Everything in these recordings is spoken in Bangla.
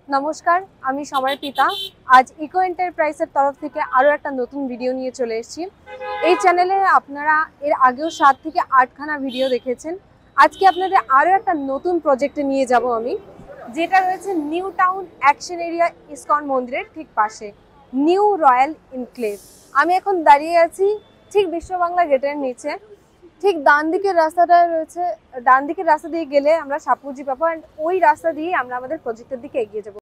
নমস্কার, আমি সময়ের পিতা। আজ ইকো এন্টারপ্রাইজের তরফ থেকে আরও একটা নতুন ভিডিও নিয়ে চলে এসেছি। এই চ্যানেলে আপনারা এর আগেও 7 থেকে 8খানা ভিডিও দেখেছেন। আজকে আপনাদের আরও একটা নতুন প্রজেক্টে নিয়ে যাব আমি, যেটা রয়েছে new town action area ISKCON মন্দিরের ঠিক পাশে, নিউ রয়্যাল এনক্লেভ। আমি এখন দাঁড়িয়ে আছি ঠিক বিশ্ববাংলা গেটের নিচে। ঠিক ডান দিকের রাস্তাটা রয়েছে, ডান দিকের রাস্তা দিয়ে গেলে আমরা সাপুরজি পাবো, অ্যান্ড ওই রাস্তা দিয়ে আমরা আমাদের প্রজেক্টের দিকে এগিয়ে যাবো।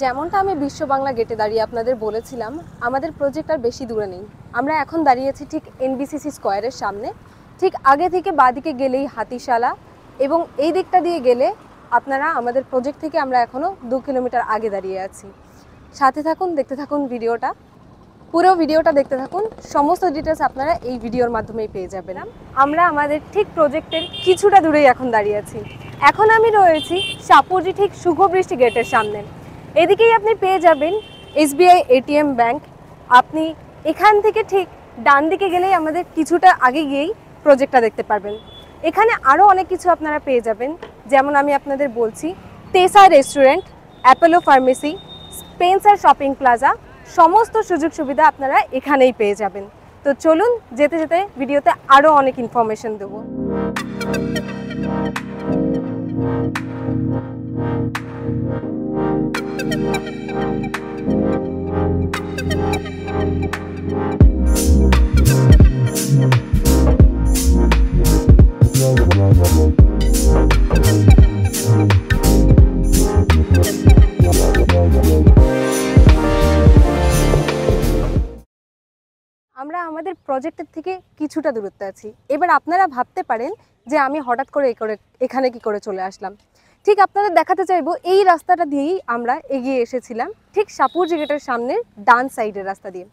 যেমনটা আমি বিশ্ববাংলা গেটে দাঁড়িয়ে আপনাদের বলেছিলাম, আমাদের প্রজেক্ট আর বেশি দূরে নেই। আমরা এখন দাঁড়িয়েছি ঠিক এনবিসিসি স্কোয়ারের সামনে। ঠিক আগে থেকে বাঁদিকে গেলেই হাতিশালা, এবং এই দিকটা দিয়ে গেলে আপনারা আমাদের প্রজেক্ট থেকে আমরা এখনও 2 কিলোমিটার আগে দাঁড়িয়ে আছি। সাথে থাকুন, দেখতে থাকুন ভিডিওটা, পুরো ভিডিওটা দেখতে থাকুন। সমস্ত ডিটেলস আপনারা এই ভিডিওর মাধ্যমেই পেয়ে যাবেন। আমরা আমাদের ঠিক প্রজেক্টের কিছুটা দূরেই এখন দাঁড়িয়ে আছি। এখন আমি রয়েছি সাপুরজি ঠিক শুভবৃষ্টি গেটের সামনে। এদিকেই আপনি পেয়ে যাবেন SBI ATM ব্যাংক। আপনি এখান থেকে ঠিক ডান দিকে গেলেই আমাদের কিছুটা আগে গিয়েই প্রজেক্টটা দেখতে পারবেন। এখানে আরও অনেক কিছু আপনারা পেয়ে যাবেন, যেমন আমি আপনাদের বলছি তেসা restaurant, Apollo pharmacy, Spencer shopping plaza, সমস্ত সুযোগ সুবিধা আপনারা এখানেই পেয়ে যাবেন। তো চলুন, যেতে যেতে ভিডিওতে আরও অনেক ইনফরমেশন দেবো। আমরা আমাদের প্রজেক্টের থেকে কিছুটা দূরত্বে আছি। এবার আপনারা ভাবতে পারেন যে আমি হঠাৎ করে এখানে কি করে চলে আসলাম। ঠিক আপনাদের দেখাতে চাইবো, এই রাস্তাটা দিয়েই আমরা এগিয়ে এসেছিলাম, ঠিক সাপুরজি গেটের সামনের ডান সাইডের রাস্তা দিয়ে।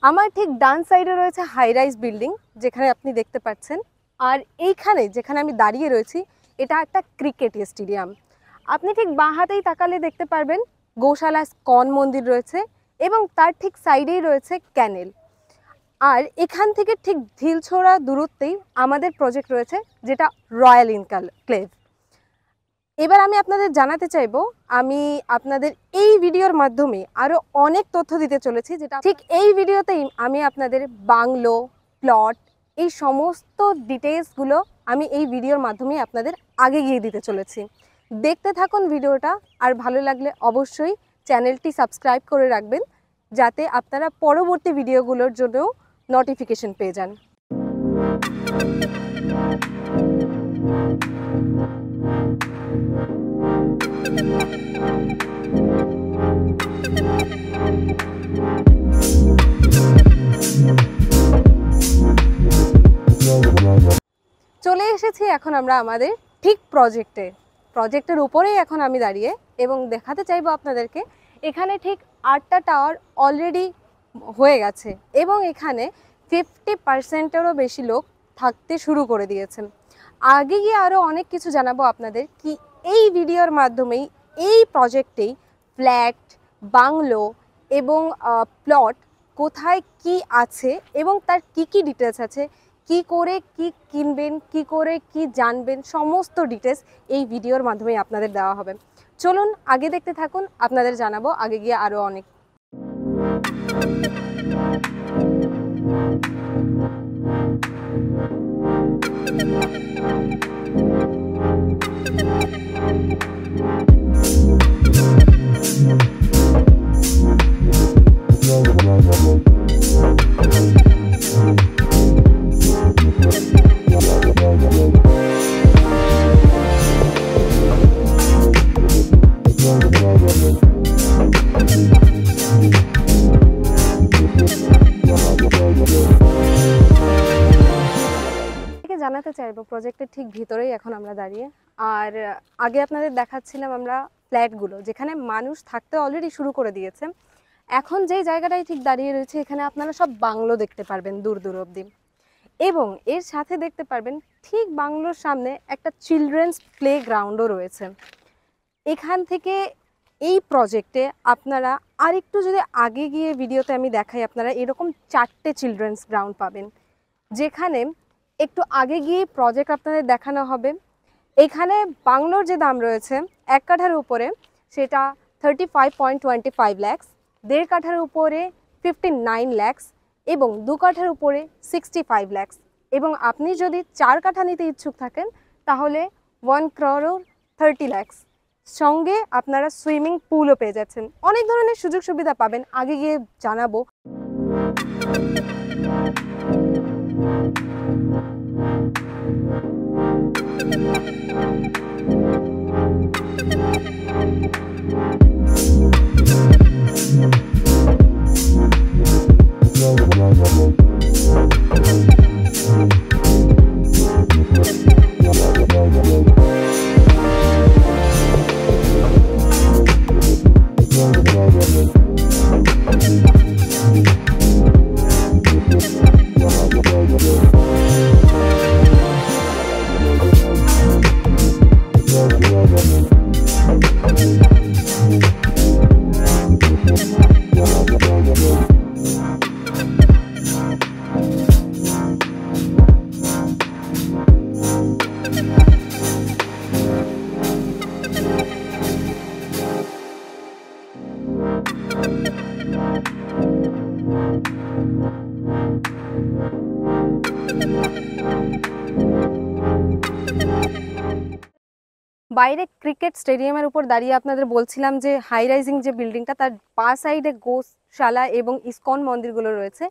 আমার ঠিক ডান সাইডে রয়েছে হাই রাইজ বিল্ডিং, যেখানে আপনি দেখতে পাচ্ছেন। আর এইখানে যেখানে আমি দাঁড়িয়ে রয়েছি, এটা একটা ক্রিকেট স্টেডিয়াম। আপনি ঠিক বাঁ হাতেই তাকালে দেখতে পারবেন গোশালা স্কন মন্দির রয়েছে, এবং তার ঠিক সাইডেই রয়েছে ক্যানেল। আর এখান থেকে ঠিক ঢিলছোড়া দূরত্বেই আমাদের প্রজেক্ট রয়েছে, যেটা রয়্যাল এনক্লেভ। এবার আমি আপনাদের জানাতে চাইবো, আমি আপনাদের এই ভিডিওর মাধ্যমে আরও অনেক তথ্য দিতে চলেছি, যেটা ঠিক এই ভিডিওতেই আমি আপনাদের বাংলো, প্লট, এই সমস্ত ডিটেলসগুলো আমি এই ভিডিওর মাধ্যমে আপনাদের আগে গিয়ে দিতে চলেছি। দেখতে থাকুন ভিডিওটা, আর ভালো লাগলে অবশ্যই চ্যানেলটি সাবস্ক্রাইব করে রাখবেন, যাতে আপনারা পরবর্তী ভিডিওগুলোর জন্যও নোটিফিকেশন পেয়ে যান। চলে এসেছি এখন আমরা আমাদের ঠিক প্রজেক্টের উপরেই এখন আমি দাঁড়িয়ে, এবং দেখাতে চাইবো আপনাদেরকে এখানে ঠিক 8টা টাওয়ার অলরেডি হয়ে গেছে, এবং এখানে 50%-এরও বেশি লোক থাকতে শুরু করে দিয়েছেন। আগে গিয়ে আরও অনেক কিছু জানাবো আপনাদের, কি এই ভিডিওর মাধ্যমেই এই প্রজেক্টেই ফ্ল্যাট, বাংলো এবং প্লট কোথায় কি আছে এবং তার কি কি ডিটেলস আছে, কি করে কি কিনবেন, কি করে কি জানবেন, সমস্ত ডিটেলস এই ভিডিওর মাধ্যমে আপনাদের দেওয়া হবে। চলুন আগে দেখতে থাকুন, আপনাদের জানাবো আগে গিয়ে আরও অনেক। জানাতে চাইবো প্রজেক্টের ঠিক ভিতরেই এখন আমরা দাঁড়িয়ে, আর আগে আপনাদের দেখাচ্ছিলাম আমরা ফ্ল্যাটগুলো, যেখানে মানুষ থাকতে অলরেডি শুরু করে দিয়েছে। এখন যেই জায়গাটায় ঠিক দাঁড়িয়ে রয়েছে, এখানে আপনারা সব বাংলো দেখতে পারবেন দূর দূর অবধি, এবং এর সাথে দেখতে পারবেন ঠিক বাংলোর সামনে একটা চিলড্রেন্স প্লে গ্রাউন্ডও রয়েছে। এখান থেকে এই প্রজেক্টে আপনারা আরেকটু যদি আগে গিয়ে ভিডিওতে আমি দেখাই, আপনারা এরকম 4টে চিলড্রেন্স গ্রাউন্ড পাবেন, যেখানে একটু আগে গিয়ে প্রজেক্ট আপনাদের দেখানো হবে। এখানে বাংলোর যে দাম রয়েছে 1 কাঠার উপরে, সেটা 35.25 lakhs, 1.5 কাঠার উপরে 59 lakhs এবং 2 কাঠার উপরে 65 lakhs, এবং আপনি যদি 4 কাঠা নিতে ইচ্ছুক থাকেন তাহলে 1.30 lakhs, সঙ্গে আপনারা সুইমিং পুলও পেয়ে যাচ্ছেন। অনেক ধরনের সুযোগ সুবিধা পাবেন, আগে গিয়ে জানাবো। বাইরে ক্রিকেট স্টেডিয়ামের উপর দাঁড়িয়ে আপনাদের বলছিলাম যে হাই রাইজিং যে বিল্ডিংটা, তার বাঁ সাইডে গোশালা এবং ইসকন মন্দিরগুলো রয়েছে।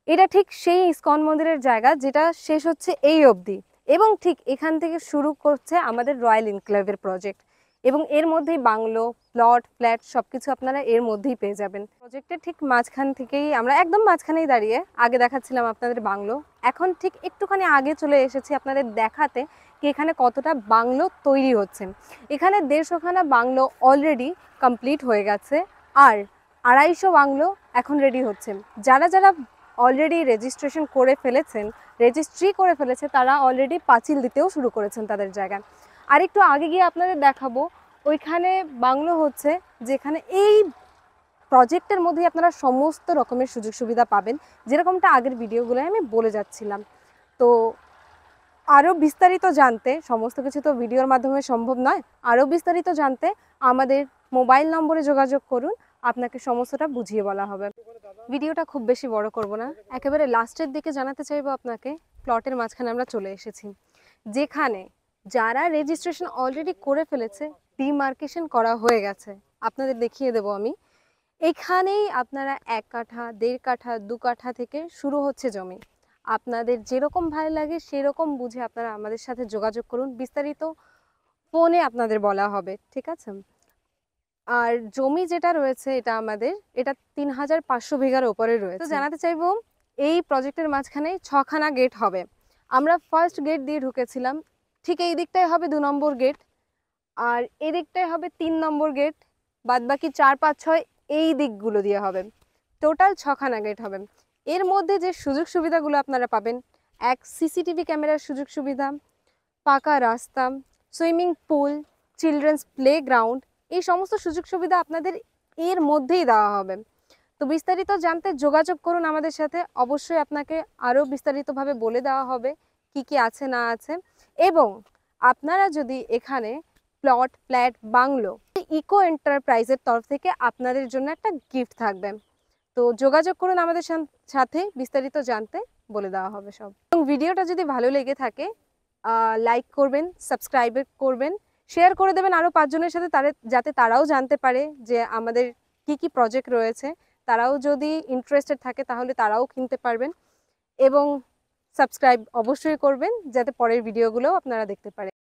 এটা ঠিক সেই ইসকন মন্দিরের জায়গা, যেটা শেষ হচ্ছে এই অবধি, এবং ঠিক এখান থেকে শুরু করছে আমাদের রয়্যাল এনক্লেভের প্রজেক্ট, এবং এর মধ্যেই বাংলো, প্লট, ফ্ল্যাট সবকিছু আপনারা এর মধ্যেই পেয়ে যাবেন। প্রজেক্টের ঠিক মাঝখান থেকেই আমরা একদম মাঝখানেই দাঁড়িয়ে, আগে দেখাচ্ছিলাম আপনাদের বাংলো, এখন ঠিক একটুখানি আগে চলে এসেছি আপনাদের দেখাতে কি এখানে কতটা বাংলো তৈরি হচ্ছে। এখানে 150খানা বাংলো অলরেডি কমপ্লিট হয়ে গেছে, আর 250 বাংলো এখন রেডি হচ্ছে। যারা যারা অলরেডি রেজিস্ট্রেশন করে ফেলেছেন, রেজিস্ট্রি করে ফেলেছে, তারা অলরেডি পাঁচিল দিতেও শুরু করেছেন তাদের জায়গায়। আর একটু আগে গিয়ে আপনাদের দেখাবো ওইখানে বাংলো হচ্ছে, যেখানে এই প্রজেক্টের মধ্যেই আপনারা সমস্ত রকমের সুযোগ সুবিধা পাবেন, যেরকমটা আগের ভিডিওগুলোয় আমি বলে যাচ্ছিলাম। তো আরও বিস্তারিত জানতে, সমস্ত কিছু তো ভিডিওর মাধ্যমে সম্ভব নয়, আরও বিস্তারিত জানতে আমাদের মোবাইল নম্বরে যোগাযোগ করুন, আপনাকে সমস্তটা বুঝিয়ে বলা হবে। ভিডিওটা খুব বেশি বড় করব না, একেবারে লাস্টের দিকে জানাতে চাইবো আপনাকে, প্লটের মাঝখানে আমরা চলে এসেছি, যেখানে যারা রেজিস্ট্রেশন অলরেডি করে ফেলেছে, ডিমার্কেশন করা হয়ে গেছে। আপনাদের দেখিয়ে দেবো আমি। এখানেই আপনারা 1 কাঠা, 1.5 কাঠা, 2 কাঠা থেকে শুরু হচ্ছে জমি। আপনাদের যেরকম ভালো লাগে সেরকম বুঝে আপনারা আমাদের সাথে যোগাযোগ করুন, বিস্তারিত ফোনে আপনাদের বলা হবে, ঠিক আছে? আর জমি যেটা রয়েছে এটা আমাদের, এটা 3500 বিঘার উপরে রয়েছে। তো জানাতে চাইবো, এই প্রজেক্টের মাঝখানে 6খানা গেট হবে। আমরা ফার্স্ট গেট দিয়ে ঢুকেছিলাম, ঠিক এই দিকটায় হবে 2 নম্বর গেট, আর এই দিকটায় হবে 3 নম্বর গেট, বাদ বাকি 4, 5, 6 এই দিকগুলো দিয়ে হবে। টোটাল 6খানা গেট হবে। এর মধ্যে যে সুযোগ সুবিধাগুলো আপনারা পাবেন, এক সিসিটিভি ক্যামেরার সুযোগ সুবিধা, পাকা রাস্তা, swimming pool, children's play ground, এই সমস্ত সুযোগ সুবিধা আপনাদের এর মধ্যেই দেওয়া হবে। তো বিস্তারিত জানতে যোগাযোগ করুন আমাদের সাথে, অবশ্যই আপনাকে আরও বিস্তারিতভাবে বলে দেওয়া হবে কি কি আছে না আছে। এবং আপনারা যদি এখানে প্লট, ফ্ল্যাট, বাংলো, ইকো এন্টারপ্রাইজের তরফ থেকে আপনাদের জন্য একটা গিফট থাকবে। তো যোগাযোগ করুন আমাদের সাথে, বিস্তারিত জানতে বলে দেওয়া হবে সব। এবং ভিডিওটা যদি ভালো লেগে থাকে লাইক করবেন, সাবস্ক্রাইব করবেন, শেয়ার করে দেবেন আরও 5 জনের সাথে, যাতে তারাও জানতে পারে যে আমাদের কি কি প্রজেক্ট রয়েছে। তারাও যদি ইন্টারেস্টেড থাকে তাহলে তারাও কিনতে পারবেন। এবং সাবস্ক্রাইব অবশ্যই করবেন যাতে পরের ভিডিওগুলোও আপনারা দেখতে পারেন।